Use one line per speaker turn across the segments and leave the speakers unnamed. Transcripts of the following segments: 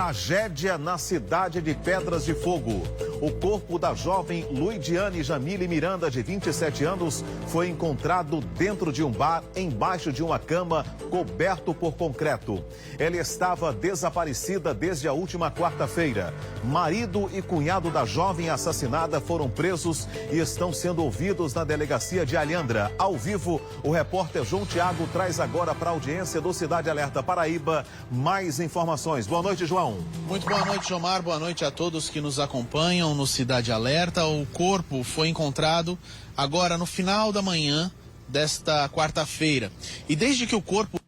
Tragédia na cidade de Pedras de Fogo. O corpo da jovem Luidiane Jamile Miranda, de 27 anos, foi encontrado dentro de um bar, embaixo de uma cama, coberto por concreto. Ela estava desaparecida desde a última quarta-feira. Marido e cunhado da jovem assassinada foram presos e estão sendo ouvidos na delegacia de Alhandra. Ao vivo, o repórter João Tiago traz agora para a audiência do Cidade Alerta Paraíba mais informações. Boa noite, João.
Muito boa noite, Jomar. Boa noite a todos que nos acompanham no Cidade Alerta. O corpo foi encontrado agora no final da manhã desta quarta-feira. E desde que o corpo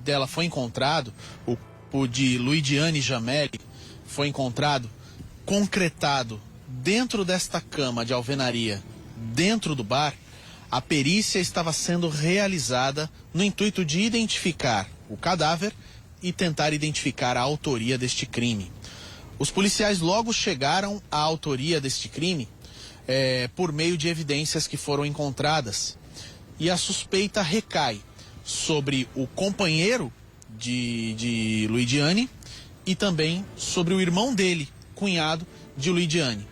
dela foi encontrado, o corpo de Luidiane Jamile foi encontrado concretado dentro desta cama de alvenaria, dentro do bar, a perícia estava sendo realizada no intuito de identificar o cadáver e tentar identificar a autoria deste crime. Os policiais logo chegaram à autoria deste crime por meio de evidências que foram encontradas. E a suspeita recai sobre o companheiro de Luidiane e também sobre o irmão dele, cunhado de Luidiane.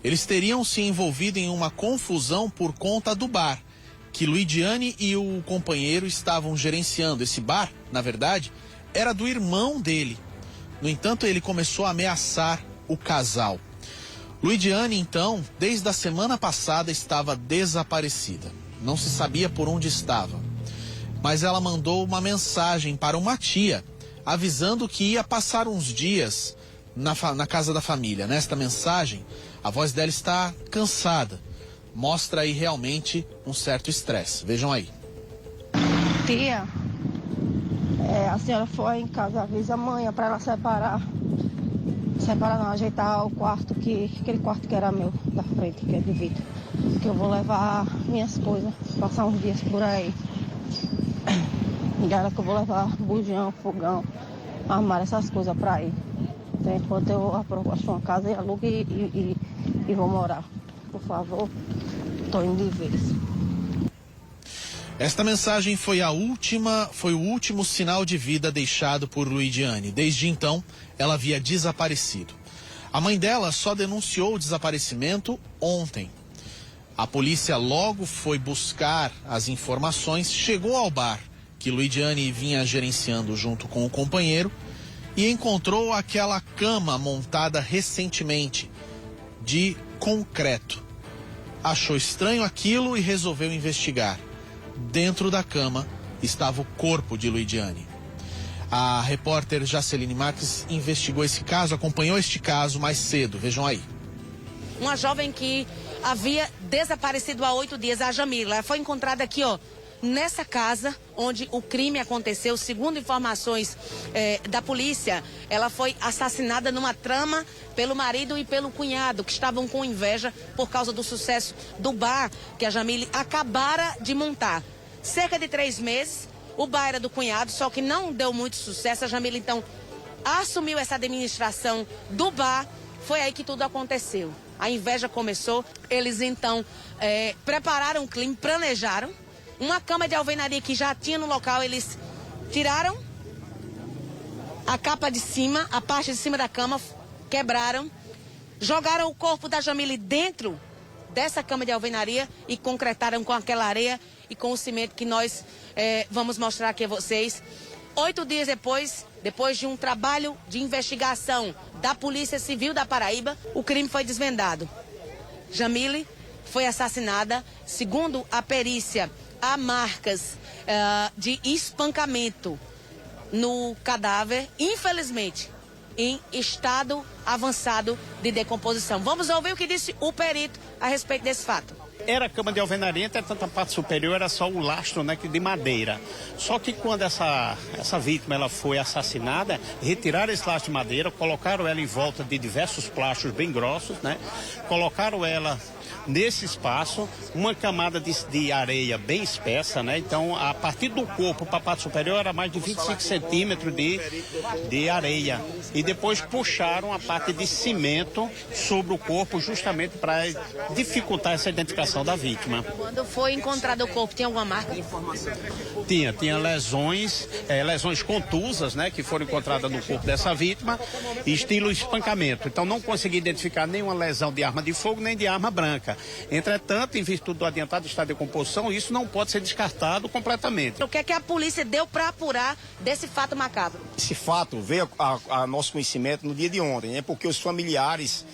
Eles teriam se envolvido em uma confusão por conta do bar, que Luidiane e o companheiro estavam gerenciando. Esse bar, na verdade, era do irmão dele. No entanto, ele começou a ameaçar o casal. Luidiane, então, desde a semana passada estava desaparecida. Não se sabia por onde estava. Mas ela mandou uma mensagem para uma tia, avisando que ia passar uns dias na casa da família. Nesta mensagem, a voz dela está cansada. Mostra aí realmente um certo estresse. Vejam aí.
Tia, a senhora foi em casa, avisa amanhã para ela separar não, ajeitar o quarto, aquele quarto que era meu, da frente, que é de vidro. Que eu vou levar minhas coisas, passar uns dias por aí. E ela que eu vou levar bujão, fogão, armário, essas coisas para ir. Então, enquanto eu acho uma casa e alugo e vou morar. Por favor, estou indo de vez.
Esta mensagem foi o último sinal de vida deixado por Luidiane. Desde então, ela havia desaparecido. A mãe dela só denunciou o desaparecimento ontem. A polícia logo foi buscar as informações, chegou ao bar que Luidiane vinha gerenciando junto com o companheiro e encontrou aquela cama montada recentemente, de concreto. Achou estranho aquilo e resolveu investigar. Dentro da cama estava o corpo de Luidiane. A repórter Jaceline Marques investigou esse caso, acompanhou este caso mais cedo. Vejam aí.
Uma jovem que havia desaparecido há 8 dias, a Jamila, foi encontrada aqui, ó, nessa casa onde o crime aconteceu. Segundo informações da polícia, ela foi assassinada numa trama pelo marido e pelo cunhado, que estavam com inveja por causa do sucesso do bar que a Jamile acabara de montar. Cerca de 3 meses, o bar era do cunhado, só que não deu muito sucesso. A Jamile, então, assumiu essa administração do bar. Foi aí que tudo aconteceu. A inveja começou. Eles, então, prepararam o crime, planejaram. Uma cama de alvenaria que já tinha no local, eles tiraram a capa de cima, a parte de cima da cama, quebraram, jogaram o corpo da Jamile dentro dessa cama de alvenaria e concretaram com aquela areia e com o cimento que nós vamos mostrar aqui a vocês. 8 dias depois de um trabalho de investigação da Polícia Civil da Paraíba, o crime foi desvendado. Jamile foi assassinada. Segundo a perícia, há marcas de espancamento no cadáver, infelizmente, em estado avançado de decomposição. Vamos ouvir o que disse o perito a respeito desse fato.
Era cama de alvenaria, entretanto a parte superior era só o lastro, né, de madeira. Só que quando essa vítima ela foi assassinada, retiraram esse lastro de madeira, colocaram ela em volta de diversos plásticos bem grossos, né, colocaram ela nesse espaço, uma camada de areia bem espessa, né? Então, a partir do corpo para a parte superior era mais de 25 centímetros de areia. E depois puxaram a parte de cimento sobre o corpo justamente para dificultar essa identificação da vítima.
Quando foi encontrado o corpo, tinha alguma marca?
Tinha lesões contusas, né, que foram encontradas no corpo dessa vítima, estilo espancamento. Então não consegui identificar nenhuma lesão de arma de fogo nem de arma branca. Entretanto, em virtude do adiantado estado de decomposição, isso não pode ser descartado completamente.
O que é que a polícia deu para apurar desse fato macabro?
Esse fato veio a nosso conhecimento no dia de ontem, né? Porque os familiares,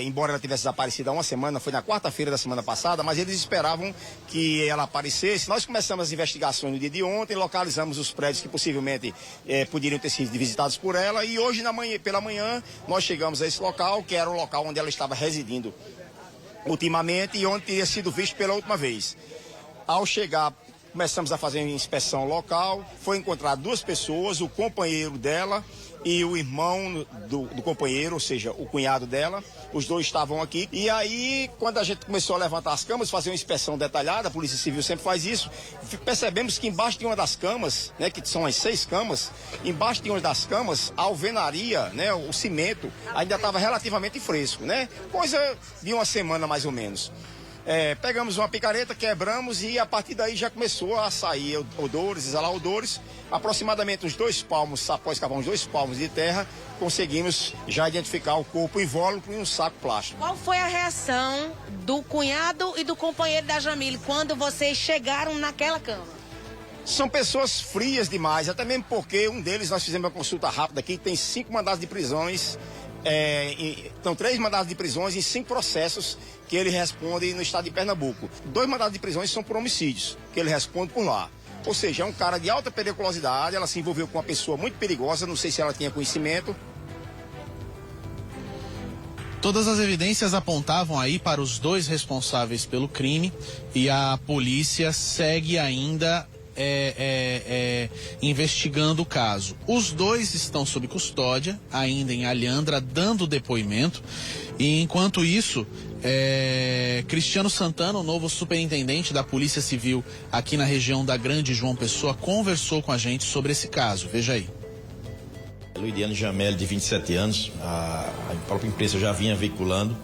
embora ela tivesse desaparecido há uma semana, foi na quarta-feira da semana passada, mas eles esperavam que ela aparecesse. Nós começamos as investigações no dia de ontem, localizamos os prédios que possivelmente poderiam ter sido visitados por ela, e hoje pela manhã nós chegamos a esse local, que era o local onde ela estava residindo ultimamente e onde teria sido visto pela última vez. Ao chegar, começamos a fazer uma inspeção local, foi encontrar duas pessoas, o companheiro dela e o irmão do companheiro, ou seja, o cunhado dela. Os dois estavam aqui. E aí, quando a gente começou a levantar as camas, fazer uma inspeção detalhada, a Polícia Civil sempre faz isso, percebemos que embaixo de uma das camas, né, que são as 6 camas, embaixo de uma das camas, a alvenaria, né, o cimento, ainda estava relativamente fresco, né? Coisa de uma semana mais ou menos. Pegamos uma picareta, quebramos e a partir daí já começou a sair odores, exalar odores. Aproximadamente uns 2 palmos, após cavar uns 2 palmos de terra, conseguimos já identificar o corpo invólucro em um saco plástico.
Qual foi a reação do cunhado e do companheiro da Jamile quando vocês chegaram naquela cama?
São pessoas frias demais, até mesmo porque um deles nós fizemos uma consulta rápida aqui, tem 5 mandados de prisões. Então 3 mandados de prisões em 5 processos que ele responde no estado de Pernambuco. 2 mandados de prisões são por homicídios, que ele responde por lá. Ou seja, é um cara de alta periculosidade, ela se envolveu com uma pessoa muito perigosa, não sei se ela tinha conhecimento.
Todas as evidências apontavam aí para os 2 responsáveis pelo crime e a polícia segue ainda investigando o caso. Os 2 estão sob custódia, ainda em Alhandra, dando depoimento. E enquanto isso, Cristiano Santana, o novo superintendente da Polícia Civil aqui na região da Grande João Pessoa, conversou com a gente sobre esse caso. Veja aí.
Luidiane Jamele, de 27 anos, a própria imprensa já vinha veiculando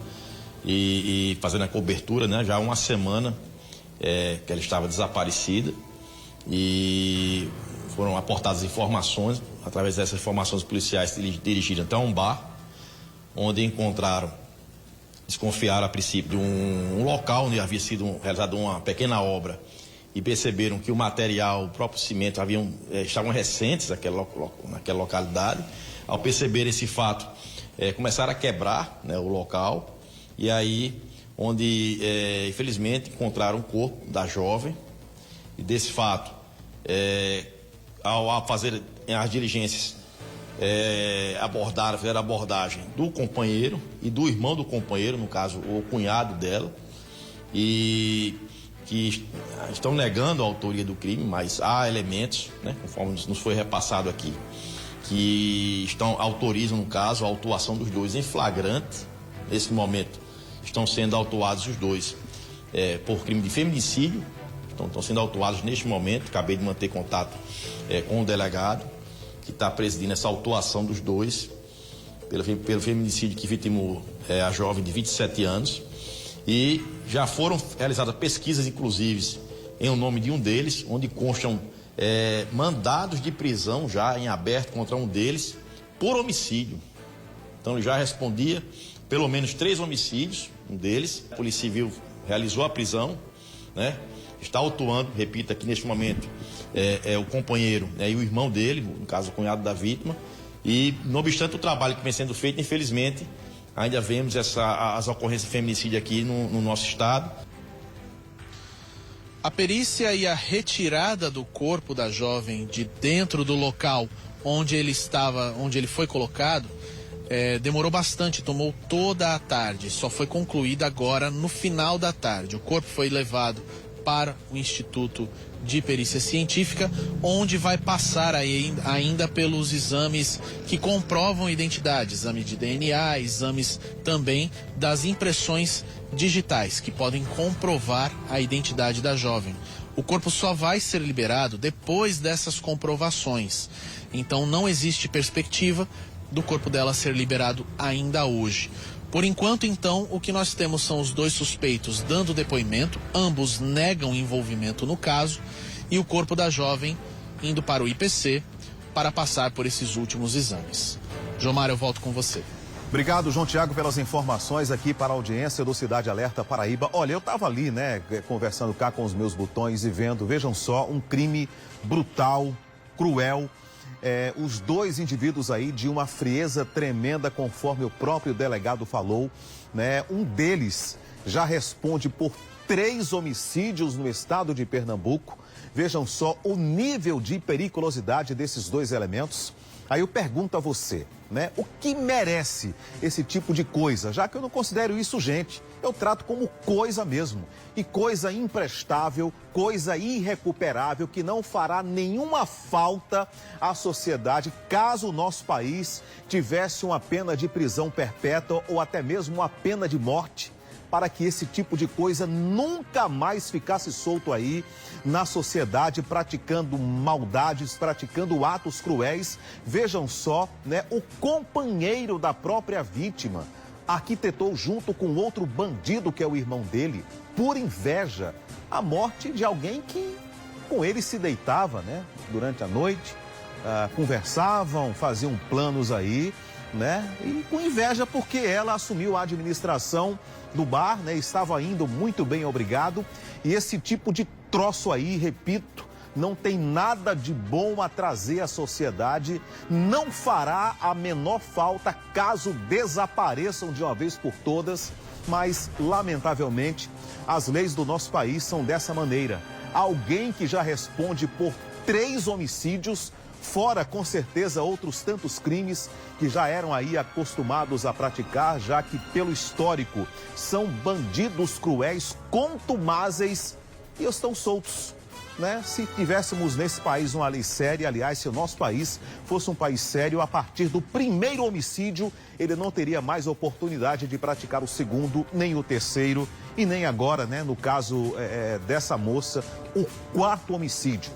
e fazendo a cobertura, né? Já há uma semana que ela estava desaparecida. E foram aportadas informações, através dessas informações policiais dirigidas até um bar, onde desconfiaram a princípio de um local onde havia sido realizada uma pequena obra e perceberam que o material, o próprio cimento, estavam recentes naquela localidade. Ao perceber esse fato, começaram a quebrar, né, o local, e aí onde infelizmente encontraram o corpo da jovem. E desse fato, ao fazer as diligências, fizeram a abordagem do companheiro e do irmão do companheiro, no caso, o cunhado dela, e que estão negando a autoria do crime, mas há elementos, né, conforme nos foi repassado aqui, que autorizam, no caso, a autuação dos 2 em flagrante. Nesse momento, estão sendo autuados os 2 por crime de feminicídio. Estão sendo autuados neste momento. Acabei de manter contato com o delegado, que está presidindo essa autuação dos 2 pelo feminicídio que vitimou a jovem de 27 anos. E já foram realizadas pesquisas, inclusive, em nome de um deles, onde constam mandados de prisão já em aberto contra um deles por homicídio. Então ele já respondia pelo menos 3 homicídios, um deles. A Polícia Civil realizou a prisão, né? Está autuando, repito, aqui neste momento, o companheiro, né, e o irmão dele, no caso o cunhado da vítima. E, não obstante o trabalho que vem sendo feito, infelizmente, ainda vemos as ocorrências de feminicídio aqui no nosso estado.
A perícia e a retirada do corpo da jovem de dentro do local onde ele foi colocado, demorou bastante, tomou toda a tarde. Só foi concluída agora no final da tarde. O corpo foi levado para o Instituto de Perícia Científica, onde vai passar ainda pelos exames que comprovam a identidade, exame de DNA, exames também das impressões digitais, que podem comprovar a identidade da jovem. O corpo só vai ser liberado depois dessas comprovações. Então não existe perspectiva do corpo dela ser liberado ainda hoje. Por enquanto, então, o que nós temos são os 2 suspeitos dando depoimento, ambos negam envolvimento no caso, e o corpo da jovem indo para o IPC para passar por esses últimos exames. Jomar, eu volto com você.
Obrigado, João Tiago, pelas informações aqui para a audiência do Cidade Alerta Paraíba. Olha, eu estava ali, né, conversando cá com os meus botões e vendo, vejam só, um crime brutal, cruel. Os 2 indivíduos aí de uma frieza tremenda, conforme o próprio delegado falou, né? Um deles já responde por 3 homicídios no estado de Pernambuco. Vejam só o nível de periculosidade desses 2 elementos. Aí eu pergunto a você, né? O que merece esse tipo de coisa? Já que eu não considero isso gente, eu trato como coisa mesmo. E coisa imprestável, coisa irrecuperável, que não fará nenhuma falta à sociedade caso o nosso país tivesse uma pena de prisão perpétua ou até mesmo uma pena de morte, para que esse tipo de coisa nunca mais ficasse solto aí na sociedade, praticando maldades, praticando atos cruéis. Vejam só, né, o companheiro da própria vítima arquitetou junto com outro bandido, que é o irmão dele, por inveja, a morte de alguém que com ele se deitava, né, durante a noite, conversavam, faziam planos aí, né, e com inveja porque ela assumiu a administração do bar, né, estava indo muito bem, obrigado, e esse tipo de troço aí, repito, não tem nada de bom a trazer à sociedade, não fará a menor falta caso desapareçam de uma vez por todas, mas, lamentavelmente, as leis do nosso país são dessa maneira. Alguém que já responde por 3 homicídios, fora, com certeza, outros tantos crimes que já eram aí acostumados a praticar, já que, pelo histórico, são bandidos cruéis, contumazes e estão soltos, né? Se tivéssemos nesse país uma lei séria, aliás, se o nosso país fosse um país sério, a partir do 1º homicídio, ele não teria mais oportunidade de praticar o 2º, nem o 3º e nem agora, né, no caso dessa moça, o 4º homicídio.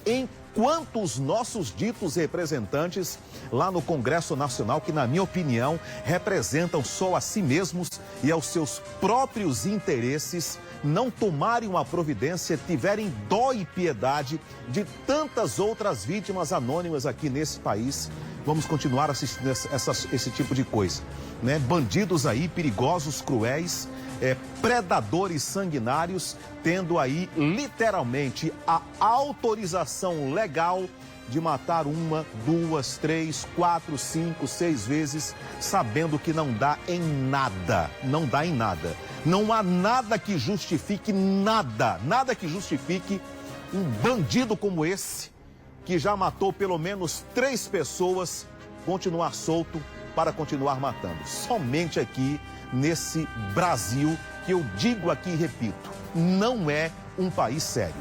Enquanto os nossos ditos representantes lá no Congresso Nacional, que na minha opinião representam só a si mesmos e aos seus próprios interesses, não tomarem uma providência, tiverem dó e piedade de tantas outras vítimas anônimas aqui nesse país, vamos continuar assistindo esse tipo de coisa, né? Bandidos aí perigosos, cruéis, predadores sanguinários, tendo aí literalmente a autorização legal de matar 1, 2, 3, 4, 5, 6 vezes, sabendo que não dá em nada, não dá em nada. Não há nada que justifique nada que justifique um bandido como esse, que já matou pelo menos 3 pessoas, continuar solto para continuar matando. Somente aqui nesse Brasil, que eu digo aqui e repito, não é um país sério.